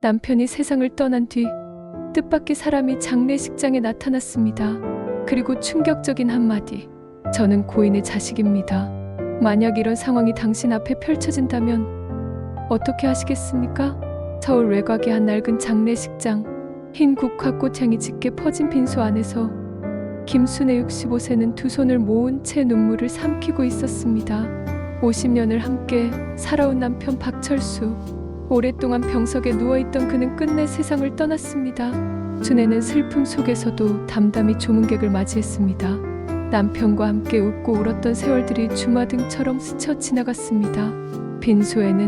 남편이 세상을 떠난 뒤 뜻밖의 사람이 장례식장에 나타났습니다. 그리고 충격적인 한마디. 저는 고인의 자식입니다. 만약 이런 상황이 당신 앞에 펼쳐진다면 어떻게 하시겠습니까? 서울 외곽의 한 낡은 장례식장. 흰 국화꽃향이 짙게 퍼진 빈소 안에서 김순애 65세는 두 손을 모은 채 눈물을 삼키고 있었습니다. 50년을 함께 살아온 남편 박철수. 오랫동안 병석에 누워있던 그는 끝내 세상을 떠났습니다. 순애는 슬픔 속에서도 담담히 조문객을 맞이했습니다. 남편과 함께 웃고 울었던 세월들이 주마등처럼 스쳐 지나갔습니다. 빈소에는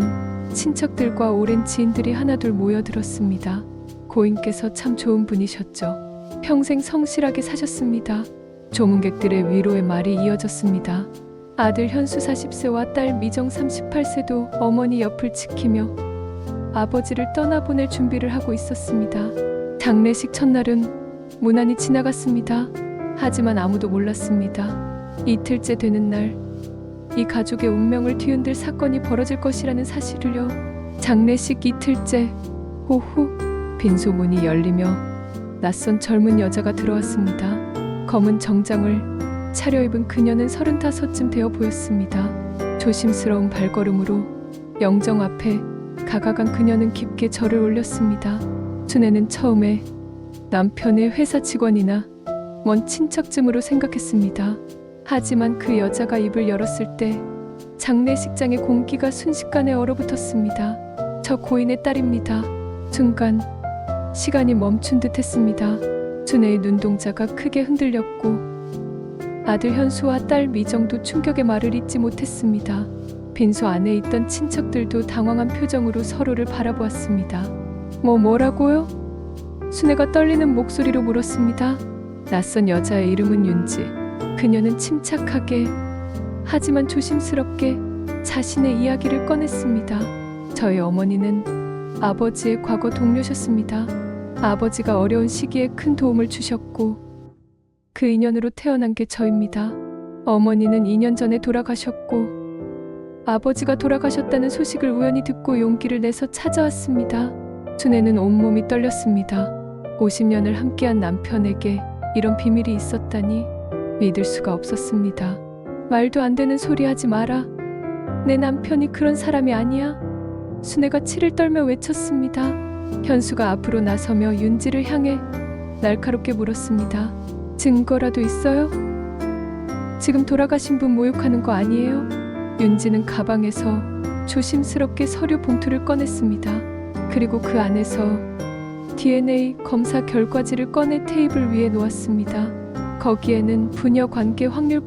친척들과 오랜 지인들이 하나둘 모여들었습니다. 고인께서 참 좋은 분이셨죠. 평생 성실하게 사셨습니다. 조문객들의 위로의 말이 이어졌습니다. 아들 현수 40세와 딸 미정 38세도 어머니 옆을 지키며 아버지를 떠나보낼 준비를 하고 있었습니다. 장례식 첫날은 무난히 지나갔습니다. 하지만 아무도 몰랐습니다. 이틀째 되는 날, 이 가족의 운명을 뒤흔들 사건이 벌어질 것이라는 사실을요. 장례식 이틀째 오후, 빈소 문이 열리며 낯선 젊은 여자가 들어왔습니다. 검은 정장을 차려입은 그녀는 35쯤 되어 보였습니다. 조심스러운 발걸음으로 영정 앞에 다가간 그녀는 깊게 절을 올렸습니다. 순애는 처음에 남편의 회사 직원이나 먼 친척쯤으로 생각했습니다. 하지만 그 여자가 입을 열었을 때 장례식장의 공기가 순식간에 얼어붙었습니다. 저 고인의 딸입니다. 순간 시간이 멈춘 듯 했습니다. 순애의 눈동자가 크게 흔들렸고 아들 현수와 딸 미정도 충격의 말을 잇지 못했습니다. 빈소 안에 있던 친척들도 당황한 표정으로 서로를 바라보았습니다. 뭐라고요? 순애가 떨리는 목소리로 물었습니다. 낯선 여자의 이름은 윤지. 그녀는 침착하게 하지만 조심스럽게 자신의 이야기를 꺼냈습니다. 저희 어머니는 아버지의 과거 동료셨습니다. 아버지가 어려운 시기에 큰 도움을 주셨고 그 인연으로 태어난 게 저입니다. 어머니는 2년 전에 돌아가셨고 아버지가 돌아가셨다는 소식을 우연히 듣고 용기를 내서 찾아왔습니다. 순애는 온몸이 떨렸습니다. 50년을 함께한 남편에게 이런 비밀이 있었다니 믿을 수가 없었습니다. 말도 안 되는 소리 하지 마라. 내 남편이 그런 사람이 아니야. 순애가 치를 떨며 외쳤습니다. 현수가 앞으로 나서며 윤지를 향해 날카롭게 물었습니다. 증거라도 있어요? 지금 돌아가신 분 모욕하는 거 아니에요? 윤지는 가방에서 조심스럽게 서류 봉투를 꺼냈습니다. 그리고 그 안에서 DNA 검사 결과지를 꺼내 테이블 위에 놓았습니다. 거기에는 부녀 관계 확률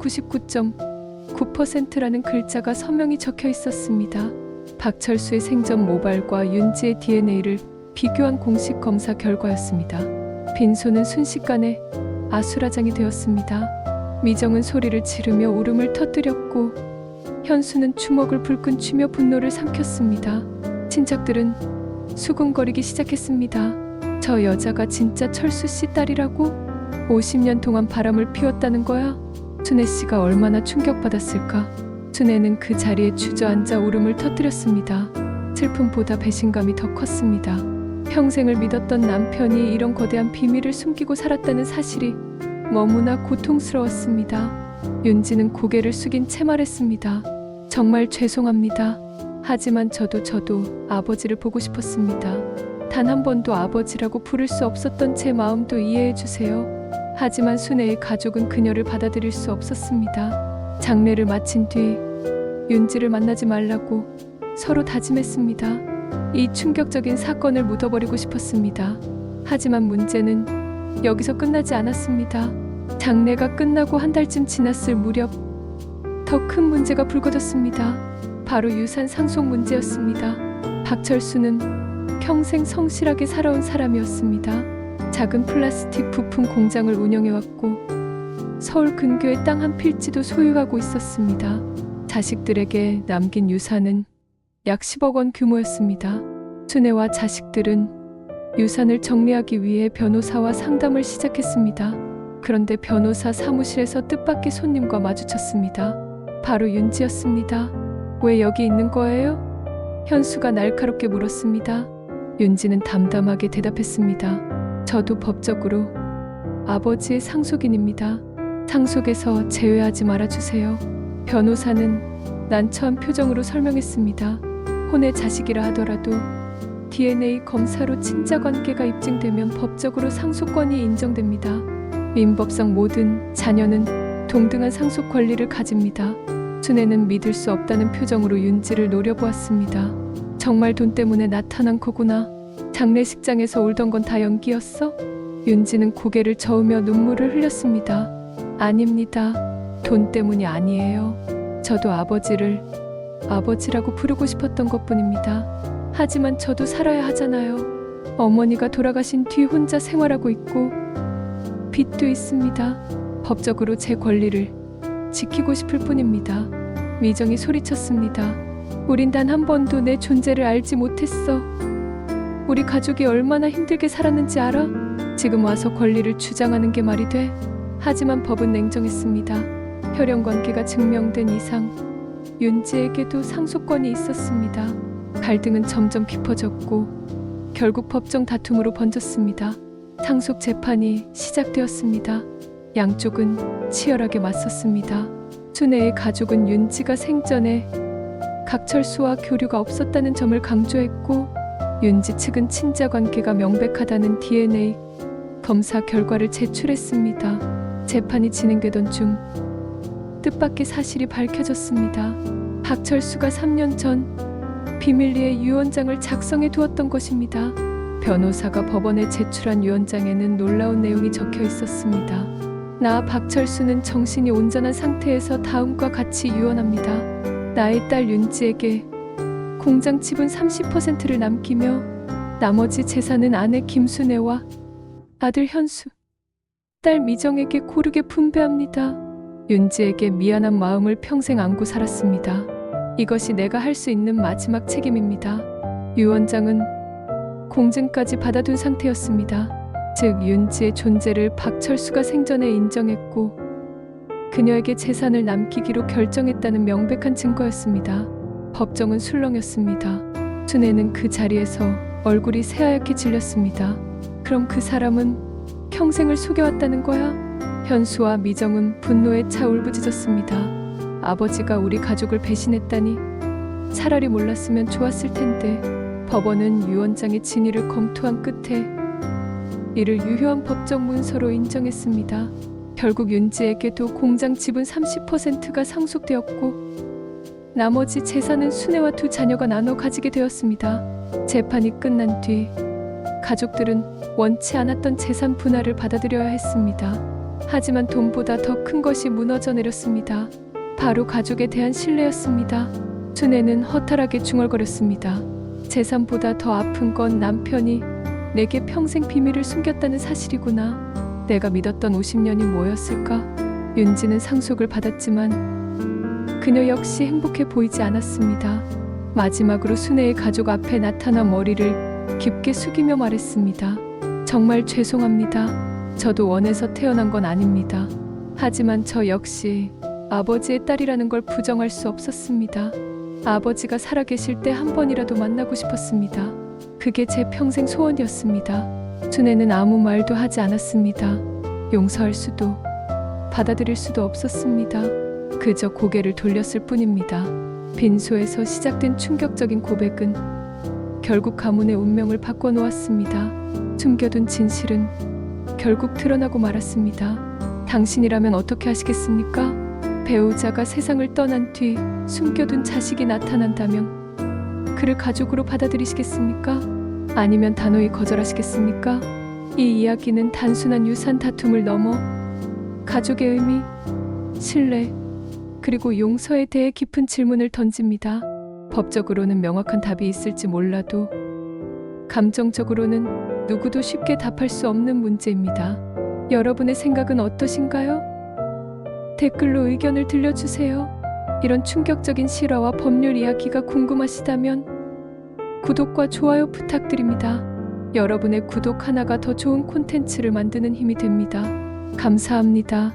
99.9%라는 글자가 선명히 적혀 있었습니다. 박철수의 생전 모발과 윤지의 DNA를 비교한 공식 검사 결과였습니다. 빈소는 순식간에 아수라장이 되었습니다. 미정은 소리를 지르며 울음을 터뜨렸고 현수는 주먹을 불끈 쥐며 분노를 삼켰습니다. 친척들은 수군거리기 시작했습니다. 저 여자가 진짜 철수 씨 딸이라고? 50년 동안 바람을 피웠다는 거야? 순애 씨가 얼마나 충격받았을까? 순애는 그 자리에 주저앉아 울음을 터뜨렸습니다. 슬픔보다 배신감이 더 컸습니다. 평생을 믿었던 남편이 이런 거대한 비밀을 숨기고 살았다는 사실이 너무나 고통스러웠습니다. 윤지는 고개를 숙인 채 말했습니다. 정말 죄송합니다. 하지만 저도 아버지를 보고 싶었습니다. 단 한 번도 아버지라고 부를 수 없었던 제 마음도 이해해 주세요. 하지만 순애의 가족은 그녀를 받아들일 수 없었습니다. 장례를 마친 뒤 윤지를 만나지 말라고 서로 다짐했습니다. 이 충격적인 사건을 묻어버리고 싶었습니다. 하지만 문제는 여기서 끝나지 않았습니다. 장례가 끝나고 한 달쯤 지났을 무렵 더 큰 문제가 불거졌습니다. 바로 유산 상속 문제였습니다. 박철수는 평생 성실하게 살아온 사람이었습니다. 작은 플라스틱 부품 공장을 운영해왔고 서울 근교의 땅 한 필지도 소유하고 있었습니다. 자식들에게 남긴 유산은 약 10억 원 규모였습니다. 순애와 자식들은 유산을 정리하기 위해 변호사와 상담을 시작했습니다. 그런데 변호사 사무실에서 뜻밖의 손님과 마주쳤습니다. 바로 윤지였습니다. 왜 여기 있는 거예요? 현수가 날카롭게 물었습니다. 윤지는 담담하게 대답했습니다. 저도 법적으로 아버지의 상속인입니다. 상속에서 제외하지 말아주세요. 변호사는 난처한 표정으로 설명했습니다. 혼의 자식이라 하더라도 DNA 검사로 친자관계가 입증되면 법적으로 상속권이 인정됩니다. 민법상 모든 자녀는 동등한 상속 권리를 가집니다. 순애는 믿을 수 없다는 표정으로 윤지를 노려보았습니다. 정말 돈 때문에 나타난 거구나. 장례식장에서 울던 건 다 연기였어? 윤지는 고개를 저으며 눈물을 흘렸습니다. 아닙니다. 돈 때문이 아니에요. 저도 아버지를 아버지라고 부르고 싶었던 것뿐입니다. 하지만 저도 살아야 하잖아요. 어머니가 돌아가신 뒤 혼자 생활하고 있고 빚도 있습니다. 법적으로 제 권리를 지키고 싶을 뿐입니다. 미정이 소리쳤습니다. 우린 단 한 번도 내 존재를 알지 못했어. 우리 가족이 얼마나 힘들게 살았는지 알아? 지금 와서 권리를 주장하는 게 말이 돼? 하지만 법은 냉정했습니다. 혈연관계가 증명된 이상 윤지에게도 상속권이 있었습니다. 갈등은 점점 깊어졌고 결국 법정 다툼으로 번졌습니다. 상속 재판이 시작되었습니다. 양쪽은 치열하게 맞섰습니다. 순애의 가족은 윤지가 생전에 각철수와 교류가 없었다는 점을 강조했고 윤지 측은 친자관계가 명백하다는 DNA 검사 결과를 제출했습니다. 재판이 진행되던 중 뜻밖의 사실이 밝혀졌습니다. 박철수가 3년 전 비밀리에 유언장을 작성해 두었던 것입니다. 변호사가 법원에 제출한 유언장에는 놀라운 내용이 적혀 있었습니다. 나 박철수는 정신이 온전한 상태에서 다음과 같이 유언합니다. 나의 딸 윤지에게 공장 지분 30%를 남기며 나머지 재산은 아내 김순애와 아들 현수, 딸 미정에게 고르게 분배합니다. 윤지에게 미안한 마음을 평생 안고 살았습니다. 이것이 내가 할 수 있는 마지막 책임입니다. 유언장은 공증까지 받아둔 상태였습니다. 즉 윤지의 존재를 박철수가 생전에 인정했고 그녀에게 재산을 남기기로 결정했다는 명백한 증거였습니다. 법정은 술렁였습니다. 순애는 그 자리에서 얼굴이 새하얗게 질렸습니다. 그럼 그 사람은 평생을 속여왔다는 거야? 현수와 미정은 분노에 차 울부짖었습니다. 아버지가 우리 가족을 배신했다니 차라리 몰랐으면 좋았을 텐데. 법원은 유언장의 진위를 검토한 끝에 이를 유효한 법적 문서로 인정했습니다. 결국 윤지에게도 공장 지분 30%가 상속되었고 나머지 재산은 순애와 두 자녀가 나눠 가지게 되었습니다. 재판이 끝난 뒤 가족들은 원치 않았던 재산 분할을 받아들여야 했습니다. 하지만 돈보다 더 큰 것이 무너져 내렸습니다. 바로 가족에 대한 신뢰였습니다. 순애는 허탈하게 중얼거렸습니다. 재산보다 더 아픈 건 남편이 내게 평생 비밀을 숨겼다는 사실이구나. 내가 믿었던 50년이 뭐였을까? 윤지는 상속을 받았지만 그녀 역시 행복해 보이지 않았습니다. 마지막으로 순애의 가족 앞에 나타나 머리를 깊게 숙이며 말했습니다. 정말 죄송합니다. 저도 원해서 태어난 건 아닙니다. 하지만 저 역시 아버지의 딸이라는 걸 부정할 수 없었습니다. 아버지가 살아계실 때 한 번이라도 만나고 싶었습니다. 그게 제 평생 소원이었습니다. 순애는 아무 말도 하지 않았습니다. 용서할 수도 받아들일 수도 없었습니다. 그저 고개를 돌렸을 뿐입니다. 빈소에서 시작된 충격적인 고백은 결국 가문의 운명을 바꿔놓았습니다. 숨겨둔 진실은 결국 드러나고 말았습니다. 당신이라면 어떻게 하시겠습니까? 배우자가 세상을 떠난 뒤 숨겨둔 자식이 나타난다면 그를 가족으로 받아들이시겠습니까? 아니면 단호히 거절하시겠습니까? 이 이야기는 단순한 유산 다툼을 넘어 가족의 의미, 신뢰, 그리고 용서에 대해 깊은 질문을 던집니다. 법적으로는 명확한 답이 있을지 몰라도 감정적으로는 누구도 쉽게 답할 수 없는 문제입니다. 여러분의 생각은 어떠신가요? 댓글로 의견을 들려주세요. 이런 충격적인 실화와 법률 이야기가 궁금하시다면 구독과 좋아요 부탁드립니다. 여러분의 구독 하나가 더 좋은 콘텐츠를 만드는 힘이 됩니다. 감사합니다.